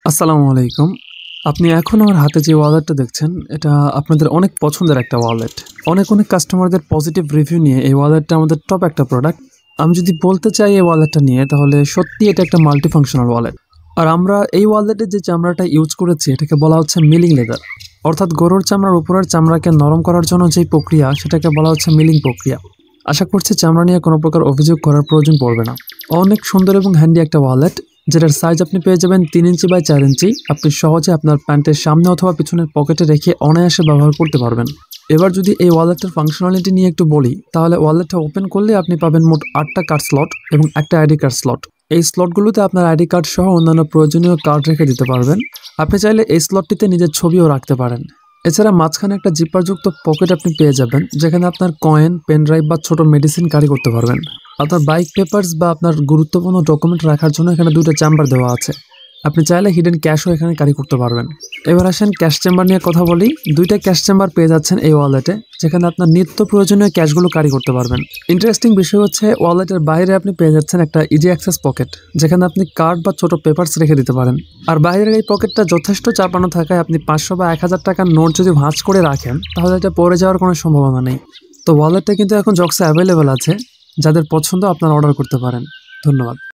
আসসালামু আলাইকুম। আপনি এখন আমার হাতে যে ওয়ালেটটা দেখছেন, এটা আপনাদের অনেক পছন্দের একটা ওয়ালেট। অনেক কাস্টমারদের পজিটিভ রিভিউ নিয়ে এই ওয়ালেটটা আমাদের টপ একটা প্রোডাক্ট। আমি যদি বলতে চাই এই ওয়ালেটটা নিয়ে, তাহলে সত্যি এটা একটা মাল্টিফাংশনাল ওয়ালেট। আর আমরা এই ওয়ালেটের যে চামড়াটা ইউজ করেছি, এটাকে বলা হচ্ছে মিলিং লেদার। অর্থাৎ গরুর চামড়ার উপরের চামড়াকে নরম করার জন্য যেই প্রক্রিয়া, সেটাকে বলা হচ্ছে মিলিং প্রক্রিয়া। আশা করছি চামড়া নিয়ে কোনো প্রকার অভিযোগ করার প্রয়োজন পড়বে না। অনেক সুন্দর এবং হ্যান্ডি একটা ওয়ালেট, যেটার সাইজ আপনি পেয়ে যাবেন 3 ইঞ্চি বাই 4 ইঞ্চি। আপনি সহজে আপনার প্যান্টের সামনে অথবা পিছনের পকেটে রেখে অনায়াসে ব্যবহার করতে পারবেন। এবার যদি এই ওয়ালেটটার ফাংশনালিটি নিয়ে একটু বলি, তাহলে ওয়ালেটটা ওপেন করলে আপনি পাবেন মোট 8টা কার্ড স্লট এবং একটা আইডি কার্ড স্লট। এই স্লটগুলোতে আপনার আইডি কার্ড সহ অন্যান্য প্রয়োজনীয় কার্ড রেখে দিতে পারবেন। আপনি চাইলে এই স্লটটিতে নিজের ছবিও রাখতে পারেন। এছাড়া মাঝখানে একটা জিপারযুক্ত পকেট আপনি পেয়ে যাবেন, যেখানে আপনার কয়েন, পেন ড্রাইভ বা ছোট মেডিসিন ক্যারি করতে পারবেন। আপনার বাইক পেপারস বা আপনার গুরুত্বপূর্ণ ডকুমেন্ট রাখার জন্য এখানে 2টা চেম্বার দেওয়া আছে। আপনি চাইলে হিডেন ক্যাশও এখানে ক্যারি করতে পারবেন। এবার আসেন ক্যাশ চেম্বার নিয়ে কথা বলি। 2টা ক্যাশ চেম্বার পেয়ে যাচ্ছেন এই ওয়ালেটে, যেখানে আপনার নিত্য প্রয়োজনীয় ক্যাশগুলো ক্যারি করতে পারবেন। ইন্টারেস্টিং বিষয় হচ্ছে, ওয়ালেটের বাইরে আপনি পেয়ে যাচ্ছেন একটা ইজি অ্যাক্সেস পকেট, যেখানে আপনি কার্ড বা ছোট পেপারস রেখে দিতে পারেন। আর বাইরের এই পকেটটা যথেষ্ট চাপানো থাকায় আপনি 500 বা 1000 টাকার নোট যদি ভাঁজ করে রাখেন, তাহলে এটা পড়ে যাওয়ার কোনো সম্ভাবনা নেই। তো ওয়ালেটটা কিন্তু এখন জক্সে অ্যাভেলেবেল আছে। যাদের পছন্দ আপনারা অর্ডার করতে পারেন। ধন্যবাদ।